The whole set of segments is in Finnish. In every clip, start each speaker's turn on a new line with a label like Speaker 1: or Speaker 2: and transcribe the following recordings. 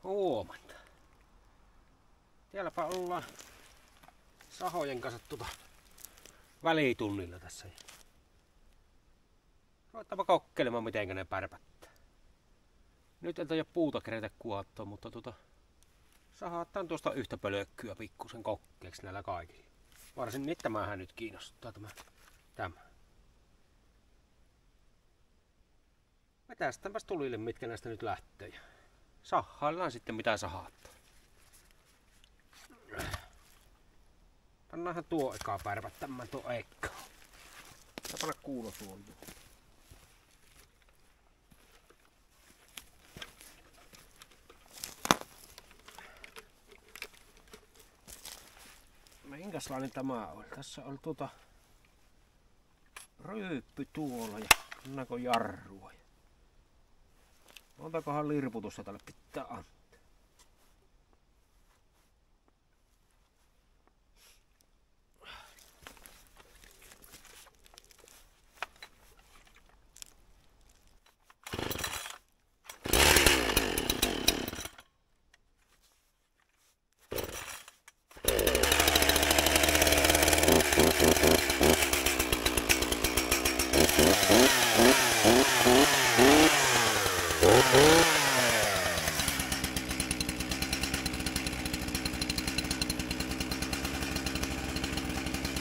Speaker 1: Huomenta. Täälläpä ollaan sahojen kanssa välitunnilla tässä. Ruvettaanpa kokeilemaan mitenkä ne pärpättää. Nyt en taida puuta kerätä kuoattua, mutta sahataan tuosta yhtä pölökkyä pikkusen kokkeeksi näillä kaikilla. Varsin tämähän nyt kiinnostaa tämä. Vetästäänpäs tulille mitkä näistä nyt lähtee. Sahaillaan sitten mitä sahaattaa. Pannaanhan tuo ekaa pärpättämään tuo eikka. Ja panna kuulo tuolla. Minkäslainen tämä on? Tässä on ryyppy tuolla ja annako jarrua. Montakohan lirputusta tälle pitää antaa?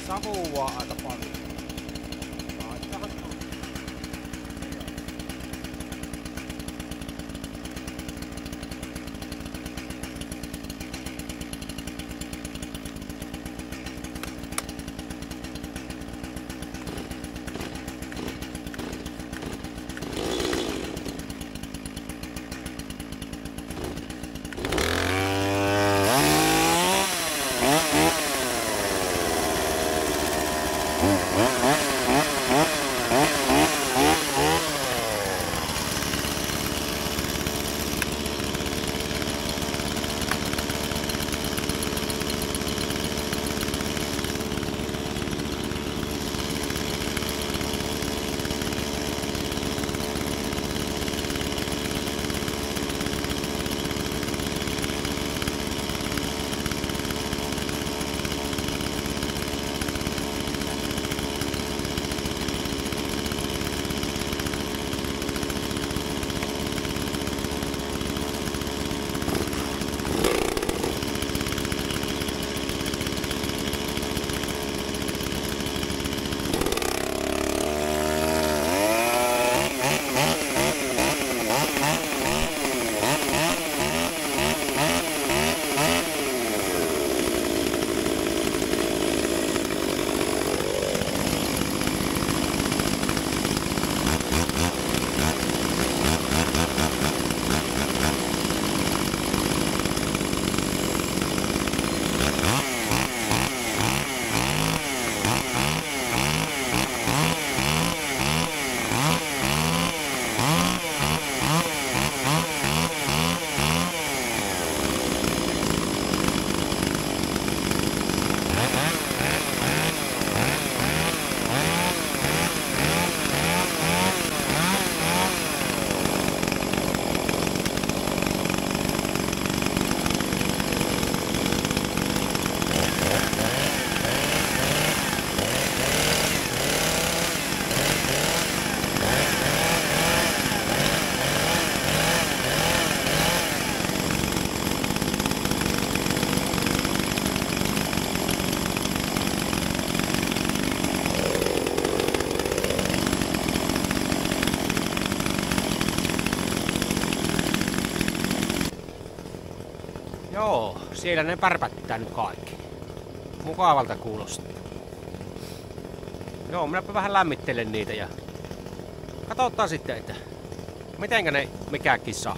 Speaker 1: Savua aika paljon. Joo, siellä ne pärpättää nyt kaikki. Mukavalta kuulostaa. Joo, minäpä vähän lämmittelen niitä ja katsotaan sitten, että mitenkä ne mikäkin saa.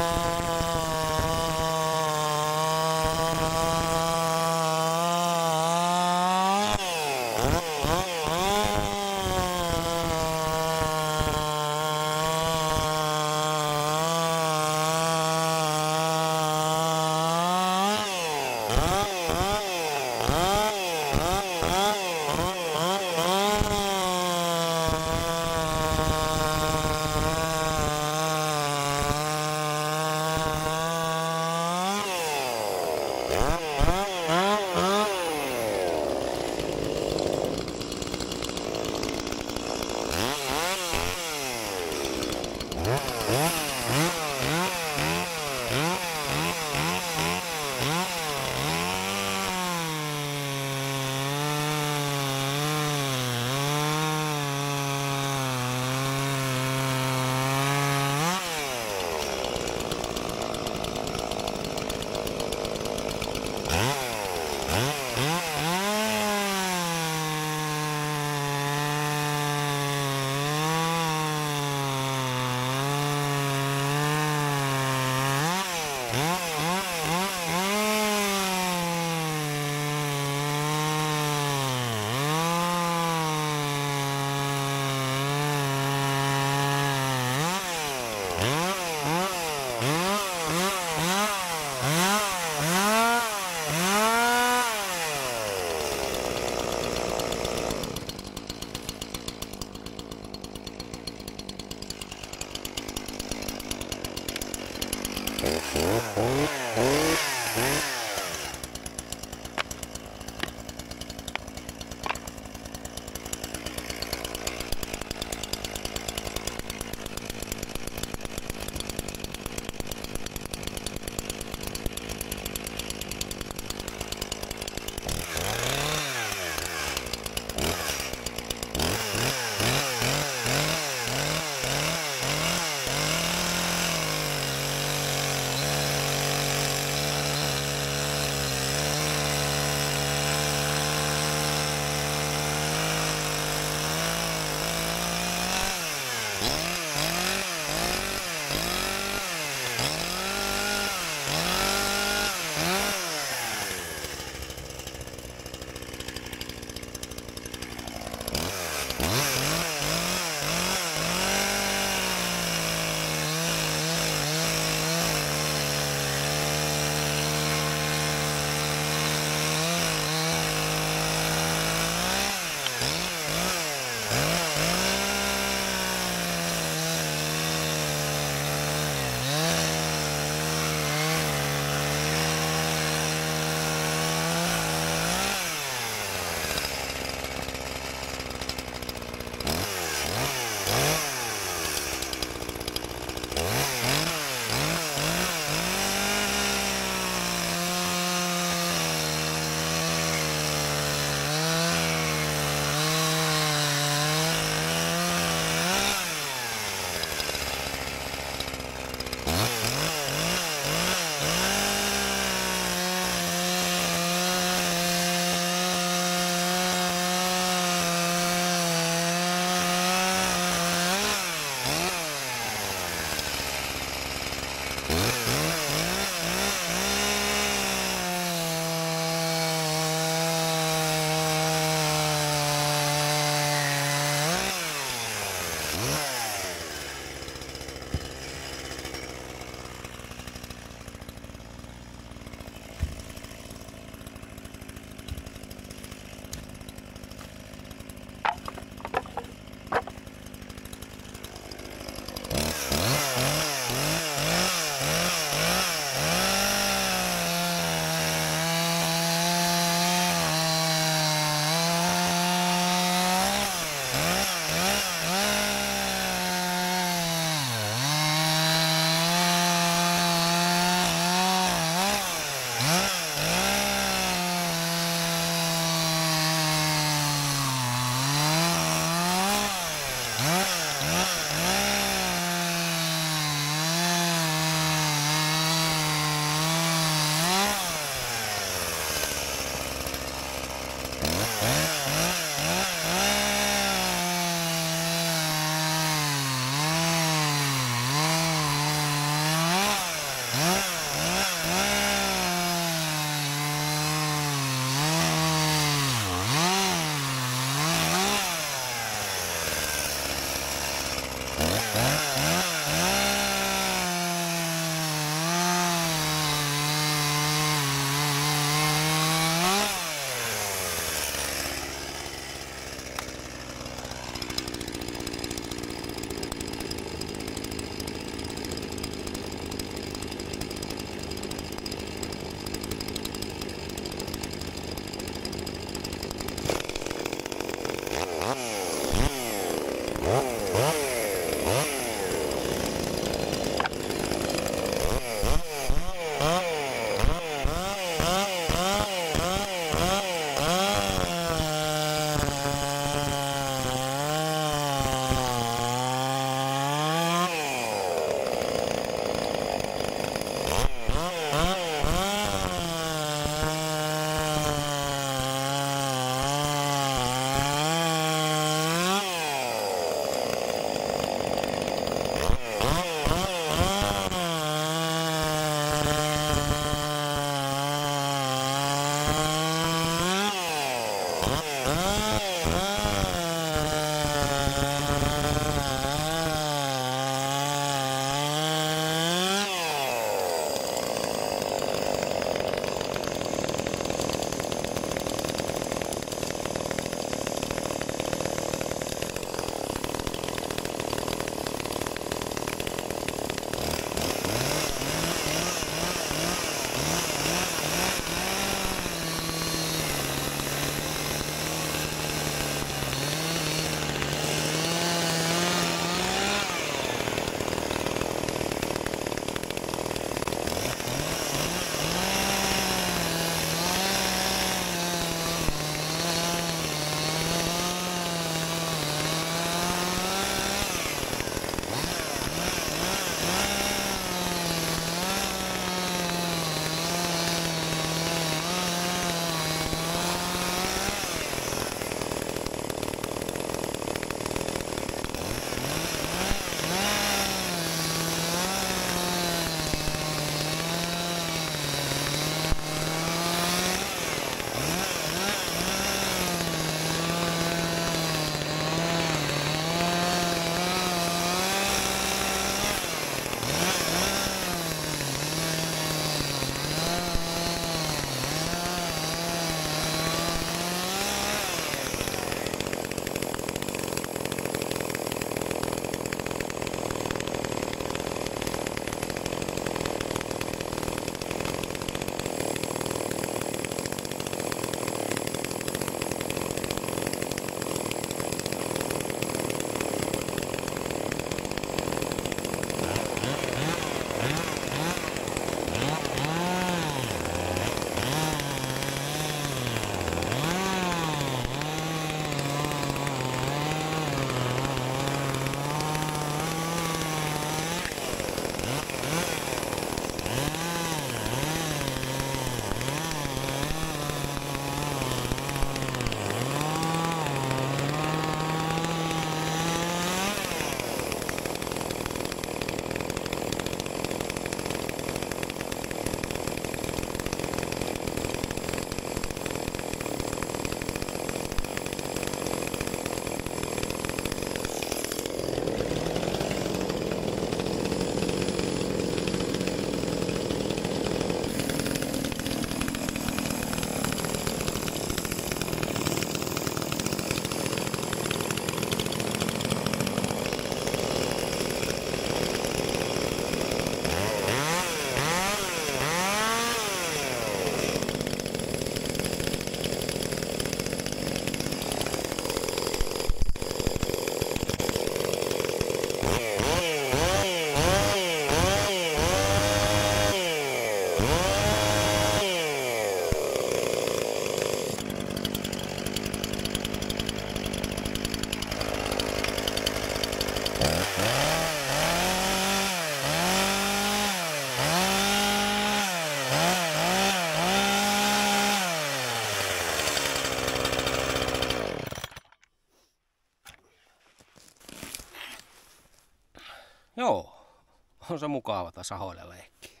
Speaker 1: on se mukavata sahoilla leikkiä.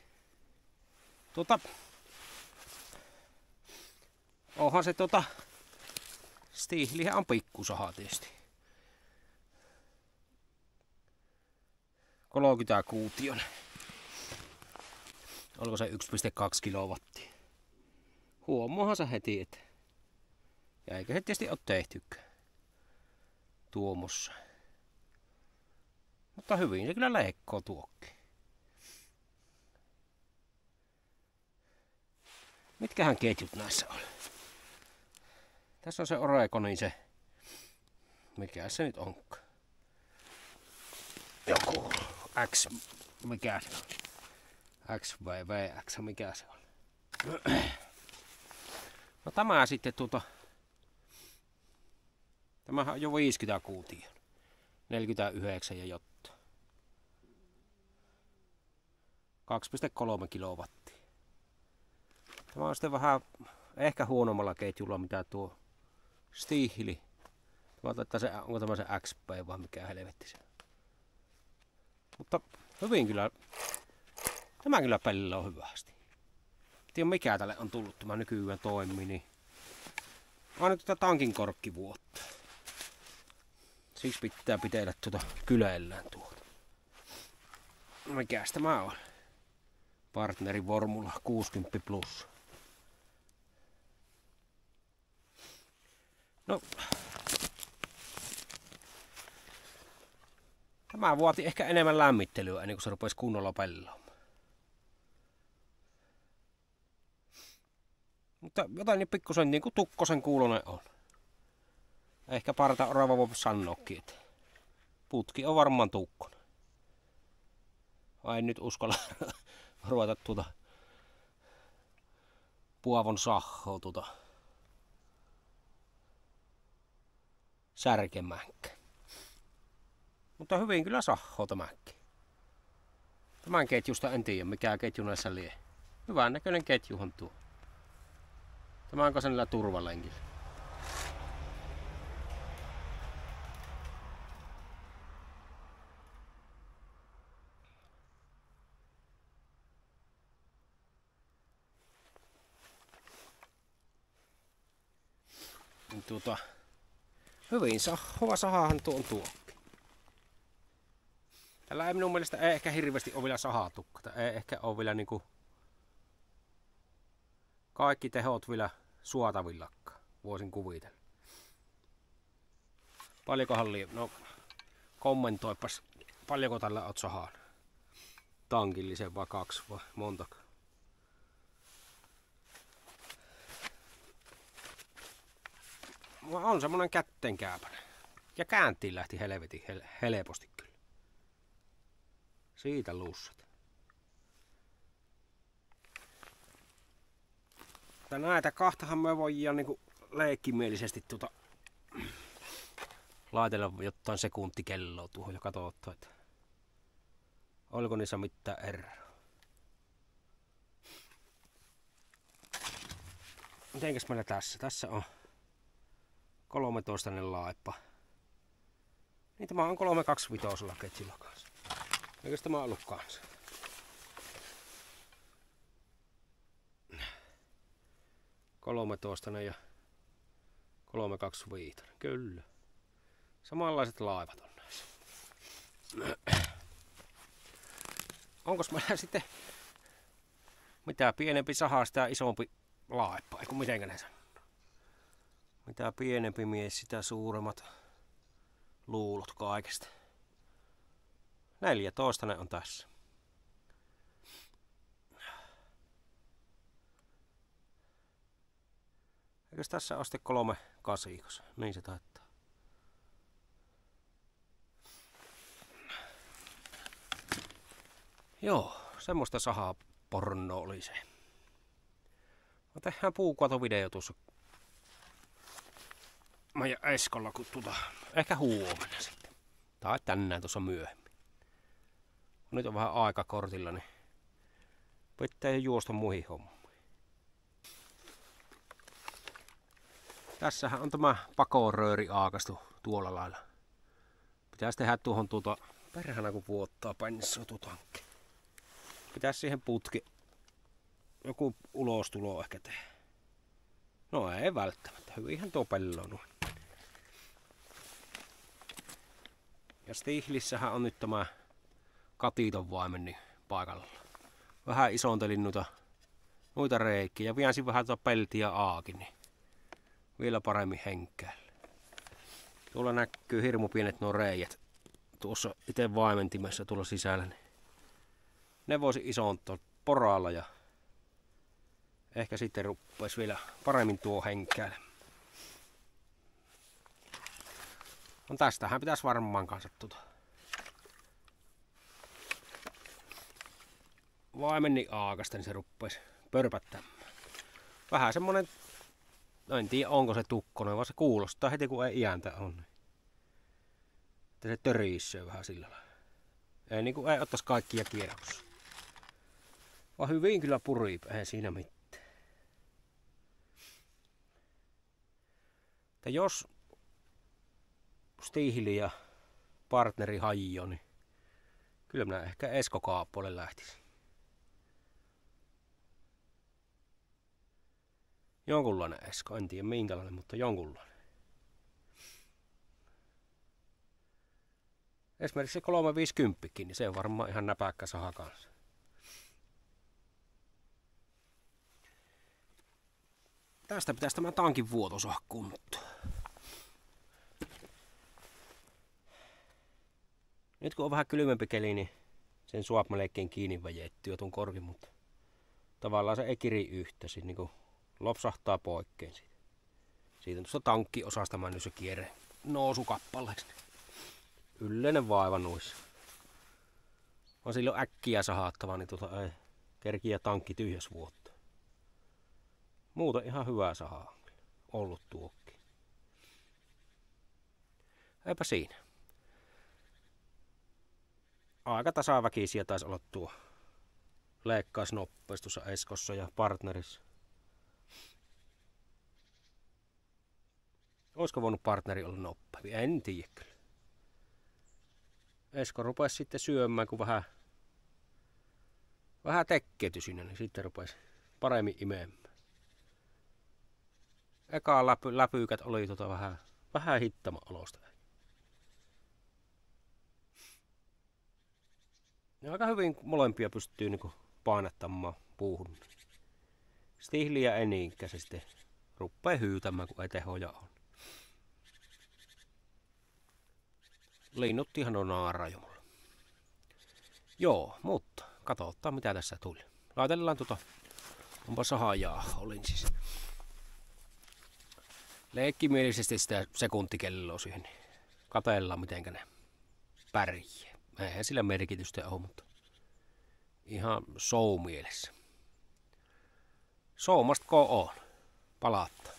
Speaker 1: Onhan se Stihlhän on pikkusaha tietysti. 30 kuution. Oliko se 1,2 kilowattia? Huomaahan se heti, että ja eikä se tietysti ole tehtykään tuomossa. Mutta hyvin se kyllä leikkoo tuokki. Mitkähän ketjut näissä on? Tässä on se Oregonin se. Mikä se nyt onkaan? Joku X. Mikä se on? XVVX. Mikä se on? No tämä sitten tämähän on jo 50 kuutia. 49 ja jotta. 2,3 kilowattia. Tämä on sitten vähän ehkä huonommalla ketjulla mitä tuo Stihli. Onko tämä se XP vai mikä helvetti se. Mutta hyvin kyllä. Tämä kyllä pelillä on hyvästi. En tiedä mikä tälle on tullut. Tämä nykyään toimii. Niin. Aina tätä tankin korkkivuotta. Siksi pitää pitellä kyläillään tuota. Mikäs tämä on? Partneri Formula 60 plus. No. Tämä vaati ehkä enemmän lämmittelyä ennen kuin se rupesi kunnolla pellaamaan. Mutta jotain niin pikkusen niin kuin tukkosen kuulonen on. Ehkä parta orava voi sanoakin, että putki on varmaan tukkonen. Vai en nyt uskalla ruveta puavon sahoa särkemänkkä. Mutta hyvin kyllä sahoo tämäkin. Tämän ketjusta en tiedä mikä ketju näissä lie. Hyvän näköinen ketjuhan tuo. Tämä onko se niillä turvalenkillä. Hyvin sahova sahahan tuo on tuokki. Tällä ei minun mielestä ehkä hirveästi ole vielä sahatukka. Ei ehkä ole vielä niinku kaikki tehot vielä suotavillakaan. Voisin kuvitella. Paljonkohan no kommentoipas. Paljonko tällä oot sahaan? Tankillisen vai 2 vai montako? On semmonen kätteenkääpäinen. Ja kääntiin lähti helvetin helposti kyllä. Siitä lussat. Mutta näitä kahtahan me voidaan niinku leikkimielisesti laitella jotain sekuntikelloa tuohon ja katsotaan, että oliko niissä mitään eroa. Mitenkäs meillä tässä? Tässä on 13 laippa. Niin tämä on 325 ketjulla kanssa. Eikös tämä ollut kanssa? Kolmetoista ja 325. Kyllä. Samanlaiset laivat on näissä. Onkos meillä sitten mitä pienempi saha, sitä isompi laippa? Eiku mitenkä ne sanoo? Mitä pienempi mies, sitä suuremmat luulot kaikesta. 14 ne on tässä. Eikös tässä ole sitten 3,8? Niin se taitaa. Joo, semmoista sahaa porno oli se. No tehdään puukuotovideo tuossa meidän Eskolla, kun ehkä huomenna sitten. Tai tänään tuossa myöhemmin. Nyt on vähän aika kortilla, niin pitää juosta muihin hommiin. Tässähän on tämä pakorööri aakastu tuolla lailla. Pitäisi tehdä tuohon perhana kun vuottaa pensua tuo tankki. Pitäisi siihen putki joku ulostulo ehkä tehdä. No ei välttämättä. Hyvinhän tuo pello on. Ja Stihlissähän on nyt tämä katiton vaimenni paikalla. Vähän isontelin noita reikiä ja viensin vähän tuota peltiä aakin, niin vielä paremmin henkäällä. Tuolla näkyy hirmu pienet nuo reijät tuossa itse vaimentimessa tuolla sisällä. Niin ne voisi isontaa poralla ja ehkä sitten ruppaisi vielä paremmin tuo henkäällä. No tästähän pitäisi varmaan kanssa vaimenni aakasta, niin se ruppaisi pörpättämään. Vähän semmonen, no en tiedä onko se tukkonen, vaan se kuulostaa heti kun ei iäntä on. Että se törissee vähän sillä lailla. Ei niinku ei ottais kaikkia kierroksia. Vaan hyvin kyllä purii, ei siinä mitään. Että jos Stihli ja partneri hajio, niin kyllä minä ehkä Esko Kaappolle lähtisin. Jonkunlainen Esko, en tiedä minkälainen, mutta jonkunlainen. Esimerkiksi se 350, niin se on varmaan ihan näpäkkä saha kanssa. Tästä pitäisi tämä tankin vuoto saada kuntoon. Nyt kun on vähän kylmempi keli, niin sen suop melkein kiinni väjettyy tuon korkin, mutta tavallaan se ei kiri yhtä, sit niin lopsahtaa poikkeen siitä. Siitä on tuosta tankkiosasta mennyt se kierre nousukappaleeksi. Yleinen vaiva noissa. On silloin äkkiä sahattava, niin ei kerkiä tankki tyhjäs vuotta. Muuten ihan hyvää sahaa on ollut tuokki. Eipä siinä. Aika tasaväkisiä taisi olla tuo leikkausnoppeus tuossa Eskossa ja partnerissa. Olisiko voinut partneri olla nopeampi? En tiedä kyllä. Esko rupesi sitten syömään, kun vähän tekkeytyi sinne, niin sitten rupesi paremmin imemään. Eka läpykät oli vähän hittama olosta. Ja aika hyvin molempia pystyy niinku painettamaan puuhun. Stihliä ei niinkään, se sitten ruppee hyytämään, kun ei tehoja on. Linnuttihan on naaraa jo mulla. Joo, mutta katsotaan mitä tässä tuli. Laitellaan onpa sahajaa, olin siis. Leikkimielisesti sitä sekuntikelloa siihen, niin katsellaan mitenkä ne pärjää. Eihän sillä merkitystä ole, mutta ihan show-mielessä. Show must go on. Palataan.